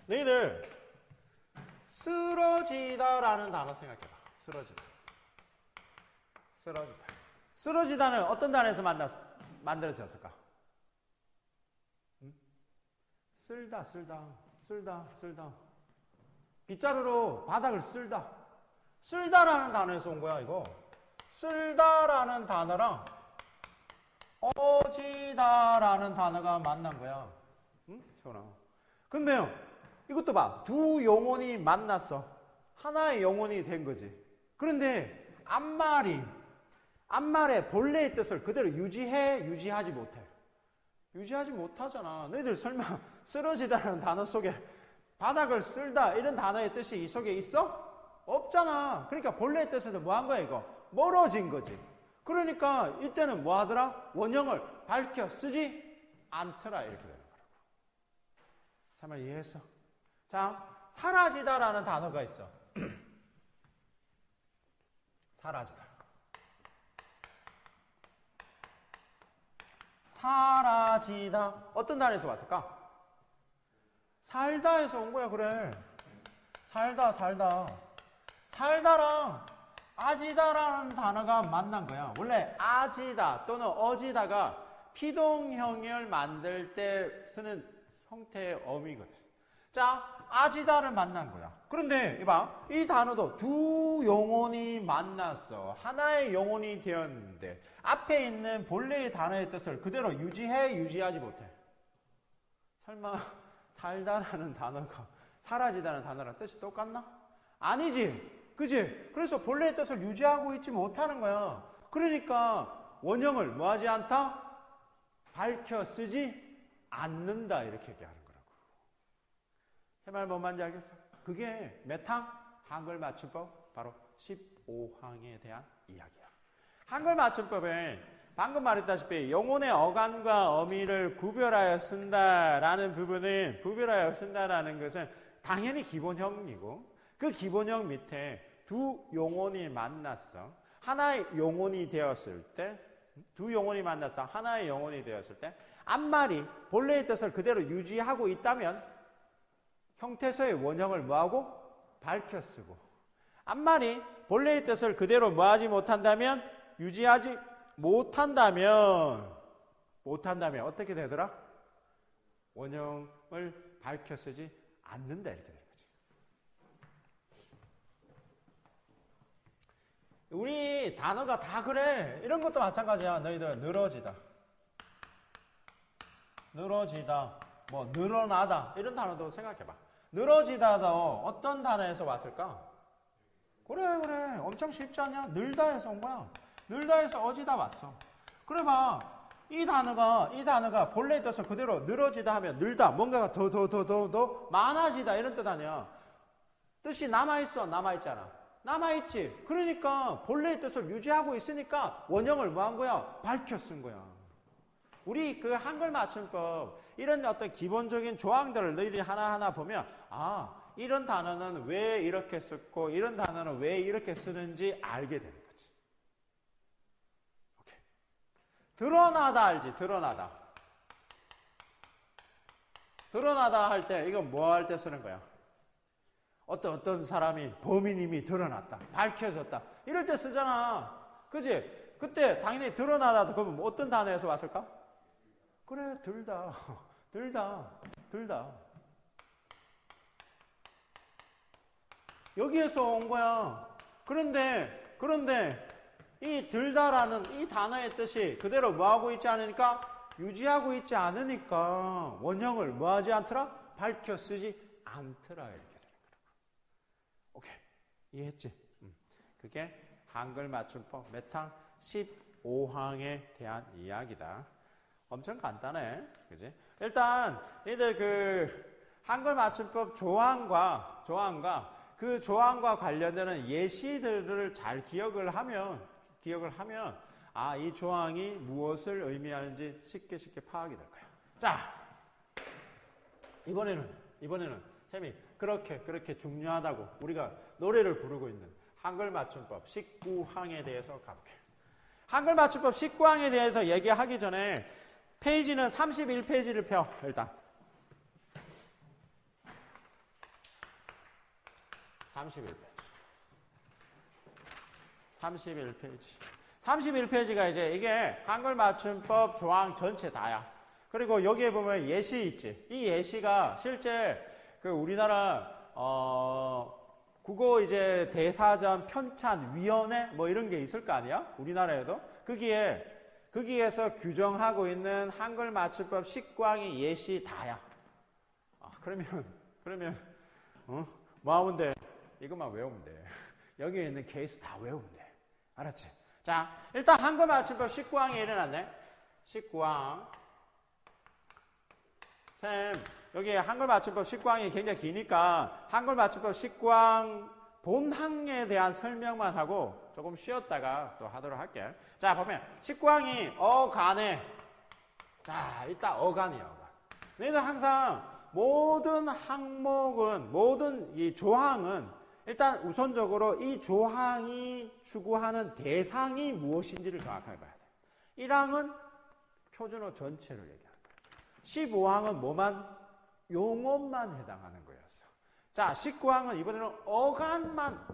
너희들 쓰러지다라는 단어 생각해봐. 쓰러지다는 어떤 단어에서 만들어졌을까? 쓸다. 빗자루로 바닥을 쓸다라는 단어에서 온 거야, 이거. 쓸다라는 단어랑 어지다라는 단어가 만난 거야. 응? 시원아. 근데요, 이것도 봐. 두 영혼이 만났어. 하나의 영혼이 된 거지. 그런데 앞말의 본래의 뜻을 그대로 유지하지 못해. 유지하지 못하잖아. 너희들 설마 쓰러지다라는 단어 속에 바닥을 쓸다 이런 단어의 뜻이 이 속에 있어? 없잖아. 그러니까 본래의 뜻에서 뭐 한 거야 이거? 멀어진 거지. 그러니까 이때는 뭐 하더라? 원형을 밝혀 쓰지 않더라 이렇게 되는 거라고. 참 이해했어? 자, 사라지다라는 단어가 있어. 사라지다. 어떤 단어에서 왔을까? 살다에서 온 거야, 그래. 살다랑 아지다라는 단어가 만난 거야. 원래 아지다 또는 어지다가 피동형을 만들 때 쓰는 형태의 어미거든. 자, 아지다를 만난 거야. 그런데 이봐, 이 단어도 두 영혼이 만났어. 하나의 영혼이 되었는데 앞에 있는 본래의 단어의 뜻을 그대로 유지하지 못해. 설마 살다라는 단어가 사라지다는 단어랑 뜻이 똑같나? 아니지. 그지? 그래서 본래의 뜻을 유지하고 있지 못하는 거야. 그러니까 원형을 뭐하지 않다? 밝혀 쓰지 않는다 이렇게 얘기하는 거라고. 제 말 뭔 말인지 알겠어? 그게 몇 항? 한글 맞춤법 바로 15항에 대한 이야기야. 한글 맞춤법은 방금 말했다시피 영혼의 어간과 어미를 구별하여 쓴다라는 부분은 구별하여 쓴다라는 것은 당연히 기본형이고 그 기본형 밑에 두 영혼이 만났어. 하나의 영혼이 되었을 때 두 영혼이 만나서 하나의 영혼이 되었을 때 앞말이 본래의 뜻을 그대로 유지하고 있다면 형태서의 원형을 뭐하고? 밝혀 쓰고 앞말이 본래의 뜻을 그대로 뭐하지 못한다면 유지하지 못한다면 어떻게 되더라? 원형을 밝혀 쓰지 않는다 이렇게 되는 거지. 우리 단어가 다 그래. 이런 것도 마찬가지야. 너희들 늘어지다, 뭐 늘어나다 이런 단어도 생각해봐. 늘어지다도 어떤 단어에서 왔을까? 그래 엄청 쉽지 않냐? 늘다에서 온 거야. 늘다에서 어지다 왔어. 그래 봐. 이 단어가 본래의 뜻을 그대로 늘어지다 하면 늘다, 뭔가가 더 많아지다 이런 뜻 아니야. 뜻이 남아있어, 남아있잖아. 남아있지. 그러니까 본래의 뜻을 유지하고 있으니까 원형을 뭐 한 거야? 밝혀 쓴 거야. 우리 그 한글 맞춤법 이런 어떤 기본적인 조항들을 너희들이 하나하나 보면 이런 단어는 왜 이렇게 쓰고 이런 단어는 왜 이렇게 쓰는지 알게 되는 거지. 오케이. 드러나다 알지? 드러나다 할 때 이건 뭐 할 때 쓰는 거야? 어떤 사람이 범인임이 드러났다, 밝혀졌다 이럴 때 쓰잖아. 그치? 그때 당연히 드러나다도 그러면 어떤 단어에서 왔을까? 그래, 들다. 들다. 들다. 여기에서 온 거야. 그런데 이 들다라는 이 단어의 뜻이 그대로 뭐하고 있지 않으니까 유지하고 있지 않으니까 원형을 뭐하지 않더라? 밝혀 쓰지 않더라 이렇게 되는 거라고. 오케이. 이해했지? 그게 한글 맞춤법 메탕 15항에 대한 이야기다. 엄청 간단해. 그지? 일단 얘들 그 한글 맞춤법 조항과 그 조항과 관련되는 예시들을 잘 기억을 하면 아, 이 조항이 무엇을 의미하는지 쉽게 파악이 될 거야. 자, 이번에는 쌤이 그렇게 중요하다고 우리가 노래를 부르고 있는 한글 맞춤법 19항에 대해서 가볼게요. 한글 맞춤법 19항에 대해서 얘기하기 전에 페이지는 31페이지를 펴. 일단 31페이지가 이제 이게 한글 맞춤법 조항 전체 다야. 그리고 여기에 보면 예시 있지. 이 예시가 실제 그 우리나라 국어 이제 대사전 편찬 위원회 뭐 이런 게 있을 거 아니야? 우리나라에도. 거기에서 규정하고 있는 한글 맞춤법 19항의 예시 다야. 그러면 뭐 하면 돼? 이것만 외우면 돼. 여기에 있는 케이스 다 외우면 돼. 알았지? 자, 일단 한글 맞춤법 19항이 일어났네. 19항. 쌤, 여기 한글 맞춤법 19항이 굉장히 기니까 한글 맞춤법 19항 본항에 대한 설명만 하고 조금 쉬었다가 또 하도록 할게. 자, 보면 19항이 어간에. 자, 일단 어간이야, 어간. 너희들 항상 모든 항목은, 모든 이 조항은 일단 우선적으로 이 조항이 추구하는 대상이 무엇인지를 정확하게 봐야 돼. 1항은 표준어 전체를 얘기하는 거야. 15항은 뭐만? 용어만 해당하는 거였어. 자, 19항은 이번에는 어간만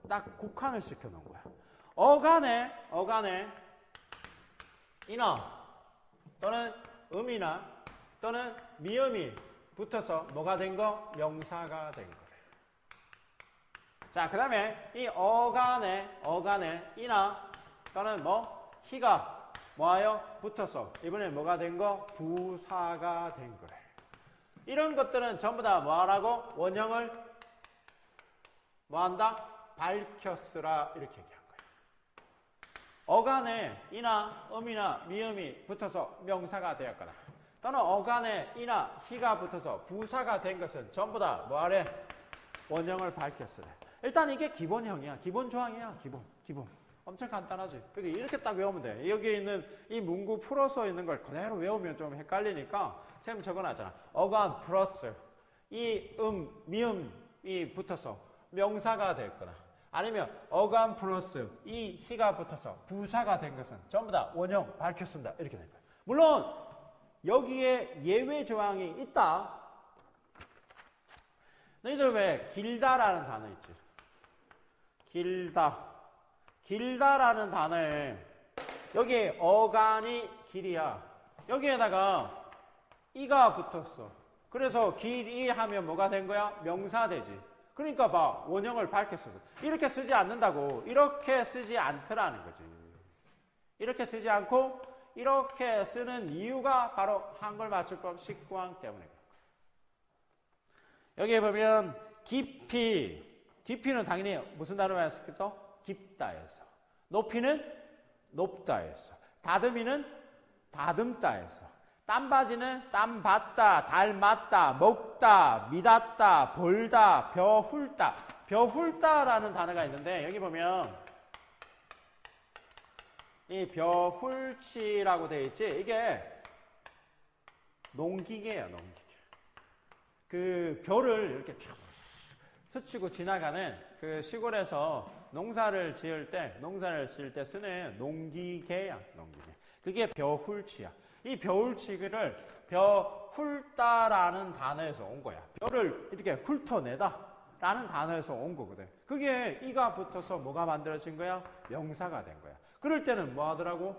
딱 국한을 시켜놓은 거야. 어간에 인어 또는 음이나 또는 미음이 붙어서 뭐가 된 거? 명사가 된 거. 자, 그 다음에 이 어간에 이나 또는 뭐 희가 뭐하여 붙어서 이번에 뭐가 된 거? 부사가 된 거래. 이런 것들은 전부 다 뭐하라고? 원형을 뭐한다? 밝혀 쓰라 이렇게 얘기한 거예요. 어간에 이나 음이나 미음이 붙어서 명사가 되었거나 또는 어간에 이나 희가 붙어서 부사가 된 것은 전부 다 뭐하래? 원형을 밝혀 쓰래. 일단 이게 기본형이야. 기본 조항이야. 기본. 엄청 간단하지. 그래서 이렇게 딱 외우면 돼. 여기 있는 이 문구 풀어서 있는 걸 그대로 외우면 좀 헷갈리니까 쌤 적어놨잖아. 어간 플러스 이 미음이 붙어서 명사가 됐거나 아니면 어간 플러스 이 희가 붙어서 부사가 된 것은 전부 다 원형 밝혀 쓴다. 이렇게 된 거야. 물론 여기에 예외 조항이 있다. 너희들 왜 길다라는 단어 있지? 길다라는 단어에 여기 어간이 길이야. 여기에다가 이가 붙었어. 그래서 길이 하면 뭐가 된 거야? 명사 되지. 그러니까 봐. 원형을 밝게 써서. 이렇게 쓰지 않는다고. 이렇게 쓰지 않더라는 거지. 이렇게 쓰지 않고 이렇게 쓰는 이유가 바로 한글 맞춤법 19항 때문에 그런 거야. 여기에 보면 깊이는 당연히 무슨 단어만 했어? 깊다에서. 높이는 높다에서. 다듬이는 다듬다에서. 땀바지는 땀받다, 닮았다, 먹다, 미닫다, 벌다, 벼훌다. 벼훌다라는 단어가 있는데 여기 보면 이 벼훌치라고 되어 있지. 이게 농기계예요, 농기계. 그 벼를 이렇게 쭉 스치고 지나가는 그 시골에서 농사를 지을 때 쓰는 농기계야, 농기계. 그게 벼훌치야. 이 벼훌치기를 벼훌다라는 단어에서 온 거야. 벼를 이렇게 훑어내다 라는 단어에서 온 거거든. 그게 이가 붙어서 뭐가 만들어진 거야? 명사가 된 거야. 그럴 때는 뭐 하더라고?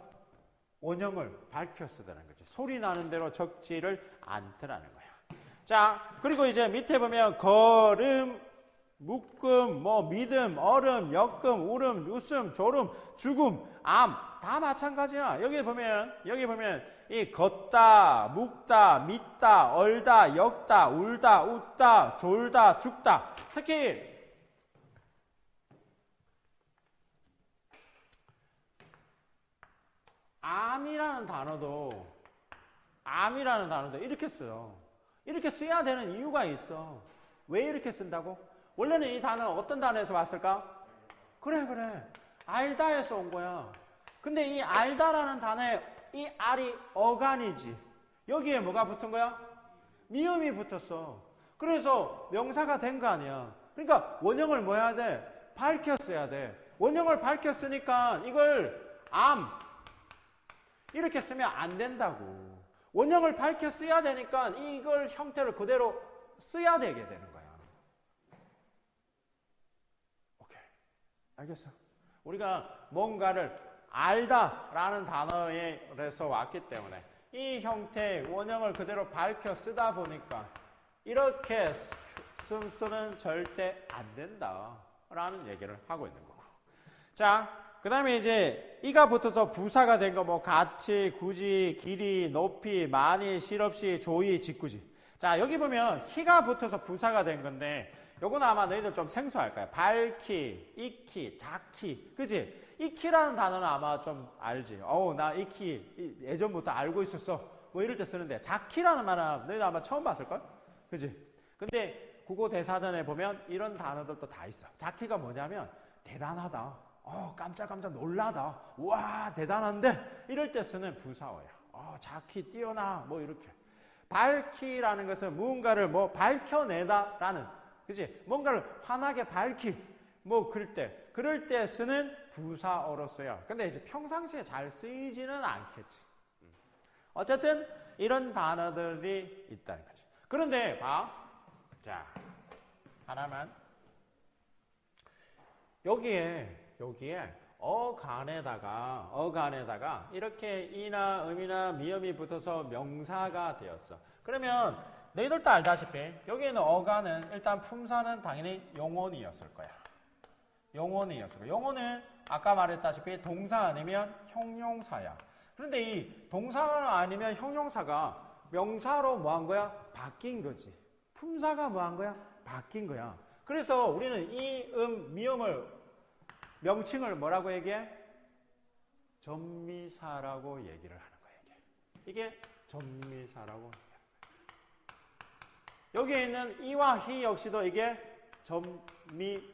원형을 밝혀 쓰다는 거죠. 소리 나는 대로 적지를 않더라는 거야. 자, 그리고 이제 밑에 보면 걸음, 묶음, 뭐 믿음, 얼음, 역금, 울음, 웃음, 졸음, 죽음, 암 다 마찬가지야. 여기 보면 이 걷다, 묵다, 믿다, 얼다, 역다, 울다, 웃다, 졸다, 죽다. 특히 암이라는 단어도 이렇게 써요. 이렇게 써야 되는 이유가 있어. 왜 이렇게 쓴다고? 원래는 이 단어는 어떤 단어에서 왔을까? 그래. 알다에서 온 거야. 근데 이 알다라는 단어에 이 알이 어간이지. 여기에 뭐가 붙은 거야? 미음이 붙었어. 그래서 명사가 된 거 아니야. 그러니까 원형을 뭐 해야 돼? 밝혔어야 돼. 원형을 밝혔으니까 이걸 암 이렇게 쓰면 안 된다고. 원형을 밝혀 써야 되니까 이걸 형태를 그대로 써야 되게 되는 거야. 오케이. 알겠어. 우리가 뭔가를 알다라는 단어에서 왔기 때문에 이 형태의 원형을 그대로 밝혀 쓰다 보니까 이렇게 쓰는 절대 안 된다라는 얘기를 하고 있는 거고. 자, 그 다음에 이제 이가 붙어서 부사가 된 거 뭐 가치, 굳이, 길이, 높이, 많이, 실없이, 조이, 직구지. 자, 여기 보면 희가 붙어서 부사가 된 건데 요거는 아마 너희들 좀 생소할 거야. 밝기, 익히, 작히, 그치? 익히라는 단어는 아마 좀 알지. 나 익히 예전부터 알고 있었어. 뭐 이럴 때 쓰는데 작히라는 말은 너희들 아마 처음 봤을걸? 그치? 근데 국어 대사전에 보면 이런 단어들도 다 있어. 작히가 뭐냐면 대단하다. 깜짝 놀라다. 와, 대단한데? 이럴 때 쓰는 부사어야. 작히, 뛰어나. 뭐 이렇게. 밝히라는 것은 무언가를 뭐 밝혀내다라는, 그치? 뭔가를 환하게 밝히. 뭐 그럴 때 쓰는 부사어로서요. 근데 이제 평상시에 잘 쓰이지는 않겠지. 어쨌든 이런 단어들이 있다는 거지. 그런데 봐. 자, 하나만. 여기에 어간에다가 이렇게 이나 음이나 미음이 붙어서 명사가 되었어. 그러면 너희들도 알다시피 여기에는 어간은 일단 품사는 당연히 영혼이었을 거야. 영혼은 아까 말했다시피 동사 아니면 형용사야. 그런데 이 동사가 아니면 형용사가 명사로 뭐 한 거야? 바뀐 거지. 품사가 뭐 한 거야? 바뀐 거야. 그래서 우리는 이 미음을 명칭을 뭐라고 얘기해? 전미사라고 얘기를 하는 거야. 이게 전미사라고 얘기하는 거야. 여기에 있는 이와 희 역시도 이게 전미사라고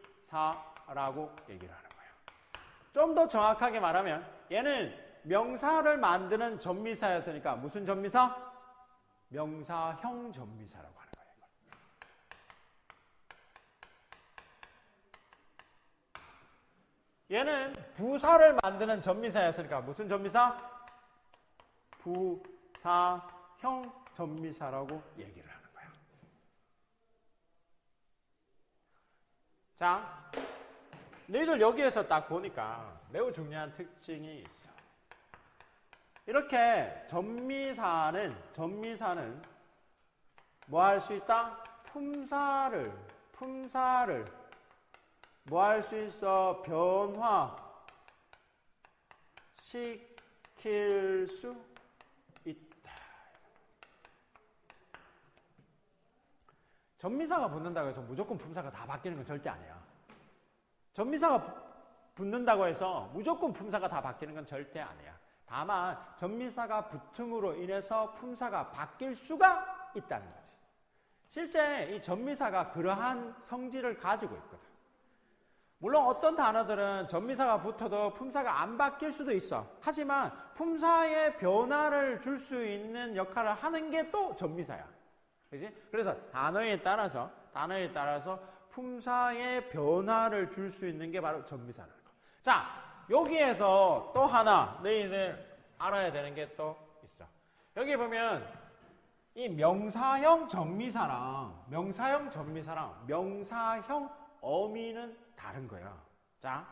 얘기를 하는 거예요. 좀 더 정확하게 말하면 얘는 명사를 만드는 전미사였으니까 무슨 전미사? 명사형 전미사라고 하는 거예요. 얘는 부사를 만드는 전미사였으니까 무슨 전미사? 부사형 전미사라고 얘기를 하는 거야. 자, 너희들 여기에서 딱 보니까 매우 중요한 특징이 있어. 이렇게 전미사는 뭐 할 수 있다? 품사를 뭐 할 수 있어? 변화시킬 수 있다. 전미사가 붙는다고 해서 무조건 품사가 다 바뀌는 건 절대 아니야. 전미사가 붙는다고 해서 무조건 품사가 다 바뀌는 건 절대 아니야. 다만 전미사가 붙음으로 인해서 품사가 바뀔 수가 있다는 거지. 실제 이 전미사가 그러한 성질을 가지고 있거든. 물론 어떤 단어들은 전미사가 붙어도 품사가 안 바뀔 수도 있어. 하지만 품사의 변화를 줄 수 있는 역할을 하는 게 또 전미사야. 그렇지? 그래서 단어에 따라서 품사의 변화를 줄 수 있는 게 바로 전미사라는 거. 자, 여기에서 또 하나 너희들 알아야 되는 게 또 있어. 여기 보면 이 명사형 전미사랑 명사형 어미는 다른 거야. 자,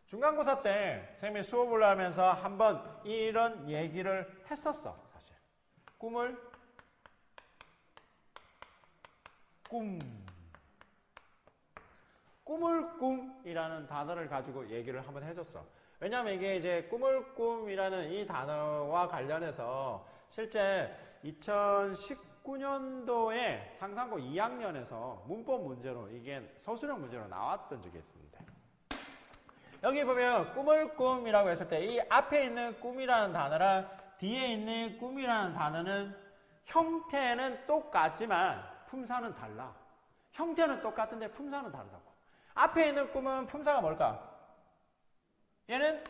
중간고사 때 선생님이 수업을 하면서 한번 이런 얘기를 했었어. 사실. 꿈을 꿈을 꿈이라는 단어를 가지고 얘기를 한번 해줬어. 왜냐하면 이게 이제 꿈을 꿈이라는 이 단어와 관련해서 실제 2019년도에 상상고 2학년에서 문법 문제로 이게 서술형 문제로 나왔던 적이 있습니다. 여기 보면 꿈을 꿈이라고 했을 때 이 앞에 있는 꿈이라는 단어랑 뒤에 있는 꿈이라는 단어는 형태는 똑같지만 품사는 달라. 형태는 똑같은데 품사는 다르다고. 앞에 있는 꿈은 품사가 뭘까? 얘는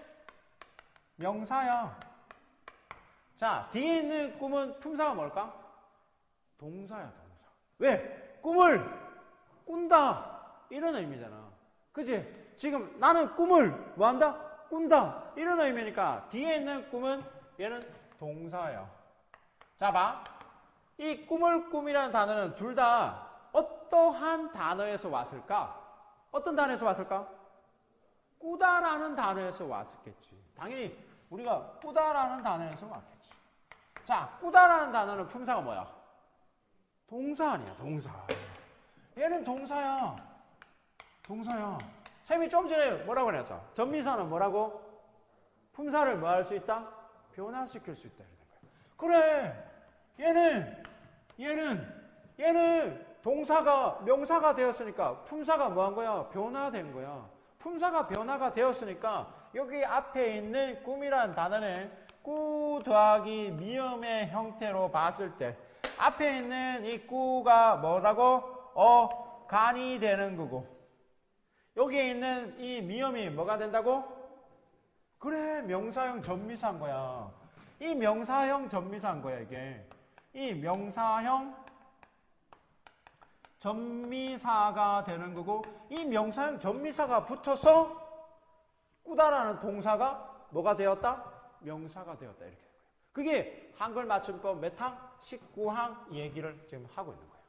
명사야. 자, 뒤에 있는 꿈은 품사가 뭘까? 동사야, 동사. 왜? 꿈을 꾼다. 이런 의미잖아. 그치? 지금 나는 꿈을 뭐 한다? 꾼다. 이런 의미니까 뒤에 있는 꿈은 얘는 동사야. 자, 봐. 이 꿈을 꿈이라는 단어는 둘 다 어떠한 단어에서 왔을까? 어떤 단어에서 왔을까? 꾸다라는 단어에서 왔었겠지. 당연히 우리가 꾸다라는 단어에서 왔겠지. 자, 꾸다라는 단어는 품사가 뭐야? 동사 아니야, 동사. 얘는 동사야. 동사야. 쌤이 좀 전에 뭐라고 그랬어? 전미사는 뭐라고? 품사를 뭐 할 수 있다? 변화시킬 수 있다. 그래. 얘는 동사가 명사가 되었으니까 품사가 뭐 한 거야? 변화된 거야. 품사가 변화가 되었으니까 여기 앞에 있는 꿈이라는 단어는 꾸 더하기 미음의 형태로 봤을 때 앞에 있는 이 꾸가 뭐라고? 간이 되는 거고 여기에 있는 이 미음이 뭐가 된다고? 그래, 명사형 전미사인 거야. 이 명사형 전미사인 거야, 이게. 이 명사형 전미사가 되는 거고 이 명사형 전미사가 붙어서 꾸다라는 동사가 뭐가 되었다? 명사가 되었다. 이렇게 되는 거예요. 그게 한글 맞춤법 몇 항? 19항 얘기를 지금 하고 있는 거예요.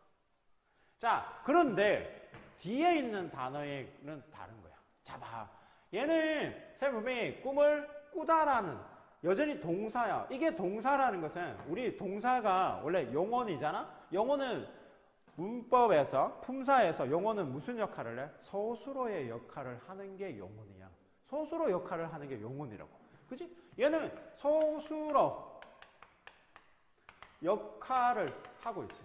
자, 그런데 뒤에 있는 단어에는 다른 거야. 자, 봐. 얘는 선생님이 꿈을 꾸다라는 여전히 동사야. 이게 동사라는 것은 우리 동사가 원래 용언이잖아? 용언은 문법에서, 품사에서 용언은 무슨 역할을 해? 서술어의 역할을 하는 게 용언이야. 서술어 역할을 하는 게 용언이라고. 그치? 얘는 서술어 역할을 하고 있어.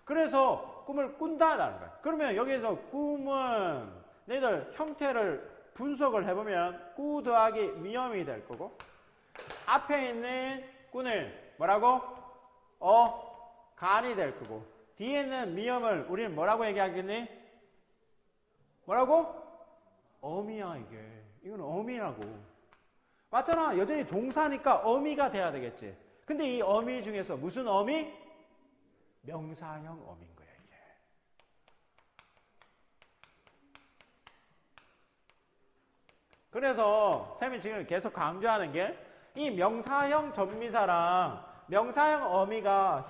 그래서 꿈을 꾼다라는 거야. 그러면 여기에서 꿈은 너희들 형태를 분석을 해보면 꾸 더하기 미음이 될 거고 앞에 있는 꾸는 뭐라고? 간이 될 거고 뒤에 있는 미음을 우리는 뭐라고 얘기하겠니? 뭐라고? 어미야 이게. 이건 어미라고. 맞잖아. 여전히 동사니까 어미가 돼야 되겠지. 근데 이 어미 중에서 무슨 어미? 명사형 어미인 거야 이게. 그래서 쌤이 지금 계속 강조하는 게 이 명사형 전미사랑 명사형 어미가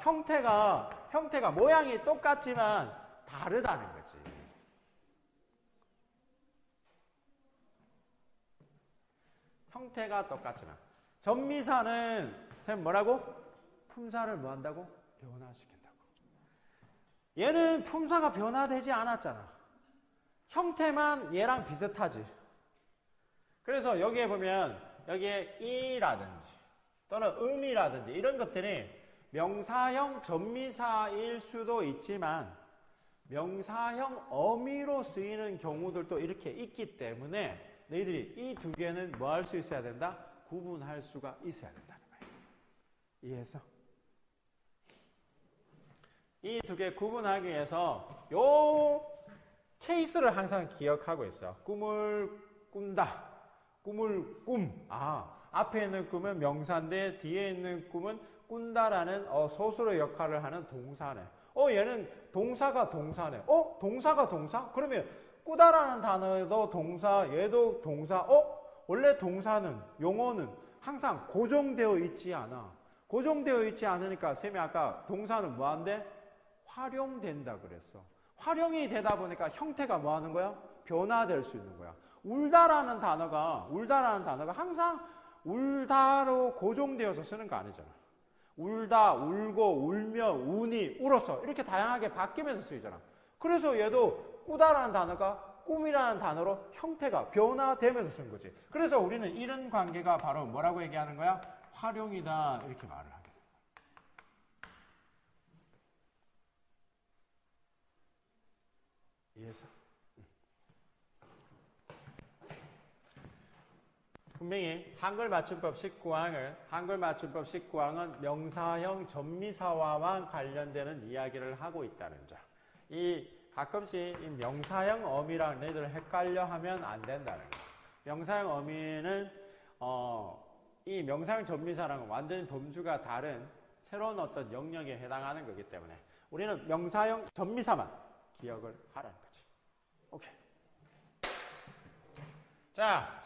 형태가 모양이 똑같지만 다르다는 거지. 형태가 똑같지만 전미사는 쌤 뭐라고? 품사를 뭐 한다고? 변화시킨다고. 얘는 품사가 변화되지 않았잖아. 형태만 얘랑 비슷하지. 그래서 여기에 보면 여기에 이라든지 또는 음이라든지 이런 것들이 명사형 전미사일 수도 있지만 명사형 어미로 쓰이는 경우들도 이렇게 있기 때문에 너희들이 이 두 개는 뭐 할 수 있어야 된다? 구분할 수가 있어야 된다는 거예요. 이해했어? 이 두 개 구분하기 위해서 요 케이스를 항상 기억하고 있어. 꿈을 꾼다. 꿈을 꿈. 앞에 있는 꿈은 명사인데 뒤에 있는 꿈은 꾼다라는 서술어 역할을 하는 동사네. 얘는 동사가 동사네. 동사가 동사? 그러면 꾸다라는 단어도 동사, 얘도 동사. 원래 동사는, 용어는 항상 고정되어 있지 않아. 고정되어 있지 않으니까 쌤이 아까 동사는 뭐 한대? 활용된다 그랬어. 활용이 되다 보니까 형태가 뭐 하는 거야? 변화될 수 있는 거야. 울다라는 단어가 항상 울다로 고정되어서 쓰는 거 아니잖아. 울다, 울고, 울며, 우니, 울어서 이렇게 다양하게 바뀌면서 쓰이잖아. 그래서 얘도 꾸다라는 단어가 꿈이라는 단어로 형태가 변화되면서 쓴 거지. 그래서 우리는 이런 관계가 바로 뭐라고 얘기하는 거야? 활용이다 이렇게 말을 하게 돼. 이해했어? 분명히 한글 맞춤법 19항은 명사형 전미사와만 관련되는 이야기를 하고 있다는 점. 가끔씩 이 명사형 어미랑 너희들 헷갈려 하면 안 된다는 거. 명사형 어미는 이 명사형 전미사랑은 완전히 범주가 다른 새로운 어떤 영역에 해당하는 거기 때문에 우리는 명사형 전미사만 기억을 하라는 거지. 오케이. 자.